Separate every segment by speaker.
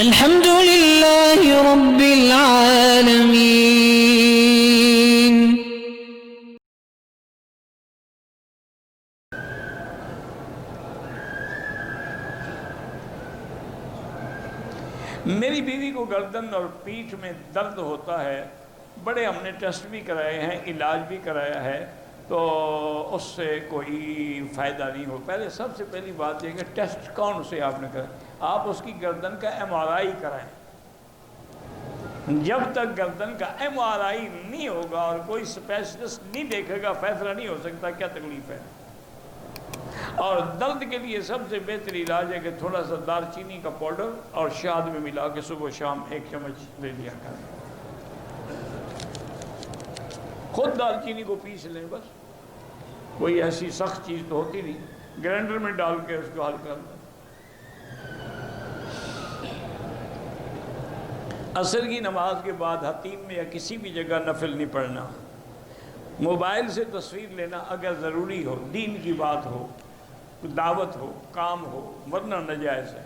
Speaker 1: الحمد لله رب العالمين.
Speaker 2: میری بیوی کو گردن اور پیٹھ میں درد ہوتا ہے، بڑے ہم نے ٹیسٹ بھی کرائے ہیں، علاج بھی کرایا ہے، تو اس سے کوئی فائدہ نہیں ہو۔ پہلے سب سے پہلی بات یہ کہ ٹیسٹ کون سے آپ نے کرا، آپ اس کی گردن کا MRI کرائیں۔ جب تک گردن کا MRI نہیں ہوگا اور کوئی اسپیشلسٹ نہیں دیکھے گا، فیصلہ نہیں ہو سکتا کیا تکلیف ہے۔ اور درد کے لیے سب سے بہتر علاج ہے کہ تھوڑا سا دار چینی کا پاؤڈر اور شہد میں ملا کے صبح و شام 1 چمچ لے لیا کریں۔ خود دار چینی کو پیس لیں، بس کوئی ایسی سخت چیز تو ہوتی نہیں، گرینڈر میں ڈال کے اس کو حل کر دیں۔ عصر کی نماز کے بعد حتیم میں یا کسی بھی جگہ نفل نہیں پڑھنا۔ موبائل سے تصویر لینا اگر ضروری ہو، دین کی بات ہو، دعوت ہو، کام ہو، ورنہ ناجائز ہے۔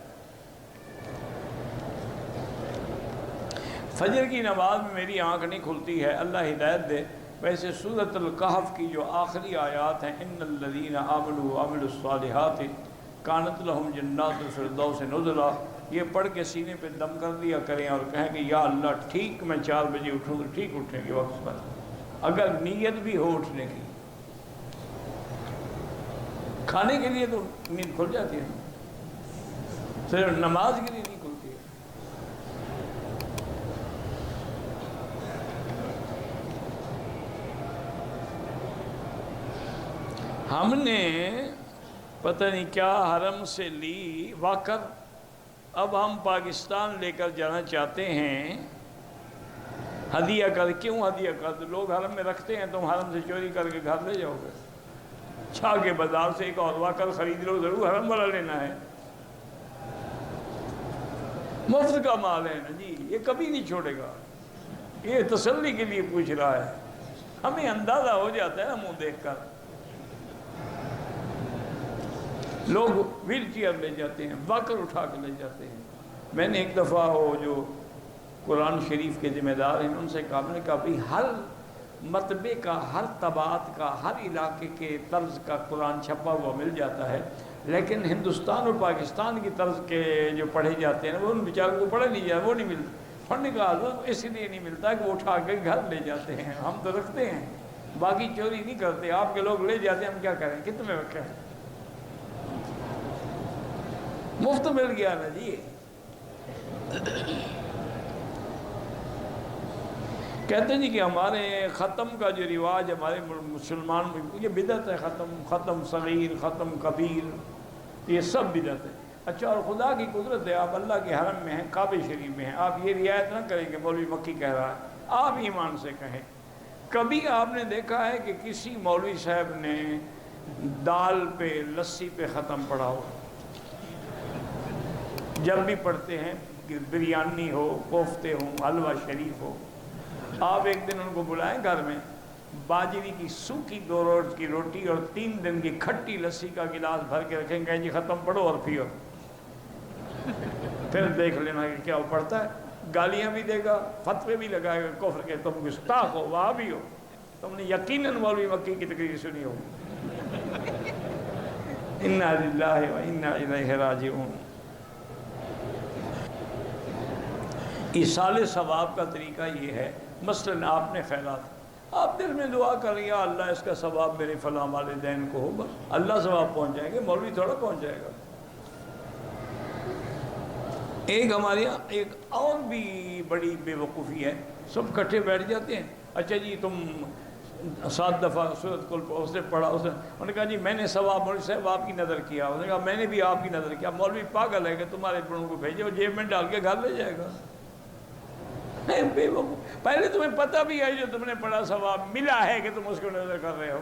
Speaker 2: فجر کی نماز میں میری آنکھ نہیں کھلتی ہے، اللہ ہدایت دے۔ ویسے سورۃ الکہف کی جو آخری آیات ہیں، ان الذین آمنوا وعملوا الصالحات کانت لہم جنات الفردوس نزلا، یہ پڑھ کے سینے پہ دم کر دیا کریں اور کہیں کہ یا اللہ ٹھیک میں 4 بجے اٹھوں تو ٹھیک اٹھنے کے وقت پر، اگر نیت بھی ہو اٹھنے کی۔ کھانے کے لیے تو نیند کھل جاتی ہے، صرف نماز کے لیے نہیں کھلتی ہے۔ ہم نے پتہ نہیں کیا حرم سے لی واکر، اب ہم پاکستان لے کر جانا چاہتے ہیں، ہدیہ کر۔ کیوں ہدیہ کر؟ لوگ حرم میں رکھتے ہیں، تم حرم سے چوری کر کے گھر لے جاؤ گے؟ چھا کے بازار سے ایک اور واکر خرید لو، ضرور حرم والا لینا ہے، مفت کا مال ہے نا جی، یہ کبھی نہیں چھوڑے گا۔ یہ تسلی کے لیے پوچھ رہا ہے، ہمیں اندازہ ہو جاتا ہے نا منہ دیکھ کر۔ لوگ ویل چیئر لے جاتے ہیں، واکر اٹھا کے لے جاتے ہیں۔ میں نے ایک دفعہ وہ جو قرآن شریف کے ذمہ دار ہیں ان سے کہا، میں نے کہا بھئی ہر مطبع کا، ہر طبعات کا، ہر علاقے کے طرز کا قرآن چھپا ہوا مل جاتا ہے، لیکن ہندوستان اور پاکستان کی طرز کے جو پڑھے جاتے ہیں وہ ان بیچاروں کو پڑھے نہیں جاتے، وہ نہیں ملتے۔ پڑھنے کا حضرت اس لیے نہیں ملتا کہ وہ اٹھا کے گھر لے جاتے ہیں، ہم تو رکھتے ہیں، باقی چوری نہیں کرتے۔ آپ کے لوگ لے جاتے ہیں، ہم کیا کریں، کتنے رکھیں؟ مفت مل گیا نا جی۔ کہتے ہیں جی کہ ہمارے ختم کا جو رواج ہمارے مسلمان میں، یہ بدعت ہے، ختم صغیر، ختم کبیر، یہ سب بدعت ہے۔ اچھا، اور خدا کی قدرت ہے، آپ اللہ کے حرم میں ہیں، کعبہ شریف میں ہیں، آپ یہ رعایت نہ کریں کہ مولوی مکی کہہ رہا ہے، آپ ایمان سے کہیں۔ کبھی آپ نے دیکھا ہے کہ کسی مولوی صاحب نے دال پہ، لسی پہ ختم پڑھا ہو؟ جب بھی پڑھتے ہیں، بریانی ہو، کوفتے ہوں، حلوہ شریف ہو، آپ ایک دن ان کو بلائیں گھر میں، باجری کی سوکھی 2 روز کی روٹی اور 3 دن کی کھٹی لسی کا گلاس بھر کے رکھیں گے، جی ختم پڑھو اور پیو، پھر دیکھ لینا کہ کیا وہ پڑھتا ہے۔ گالیاں بھی دے گا، فتوے بھی لگائے گا کفر کے، تم گستاخ ہو، وہاں بھی ہو، تم نے یقیناً مولوی مکی کی تقریر سنی ہوگی۔ انا للہ و انا الیہ راجعون۔ ایصال ثواب کا طریقہ یہ ہے، مثلاً آپ نے خیرات، آپ دل میں دعا کر رہی ہیں اللہ اس کا ثواب میرے فلاں والدین کو ہو، بس اللہ ثواب پہنچ جائیں گے، مولوی تھوڑا پہنچ جائے گا۔ ایک ہمارے یہاں ایک اور بھی بڑی بے وقوفی ہے، سب کٹھے بیٹھ جاتے ہیں، اچھا جی تم 7 دفعہ سورۃ کل اس نے پڑھا، انہوں نے کہا جی میں نے ثواب مولوی صاحب آپ کی نظر کیا، اس نے کہا میں نے بھی آپ کی نظر کیا، مولوی پاگل ہے کہ تمہارے بڑوں کو بھیجے، وہ جیب میں ڈال کے گھر لے جائے گا۔ پہلے تمہیں پتہ بھی ہے جو تم نے پڑھا ثواب ملا ہے کہ تم اس کو نظر کر رہے ہو؟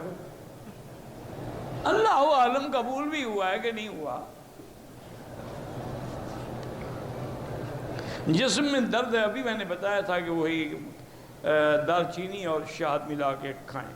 Speaker 2: اللہ عالم قبول بھی ہوا ہے کہ نہیں ہوا؟ جسم میں درد ہے، ابھی میں نے بتایا تھا کہ وہی دار چینی اور شہد ملا کے کھائیں۔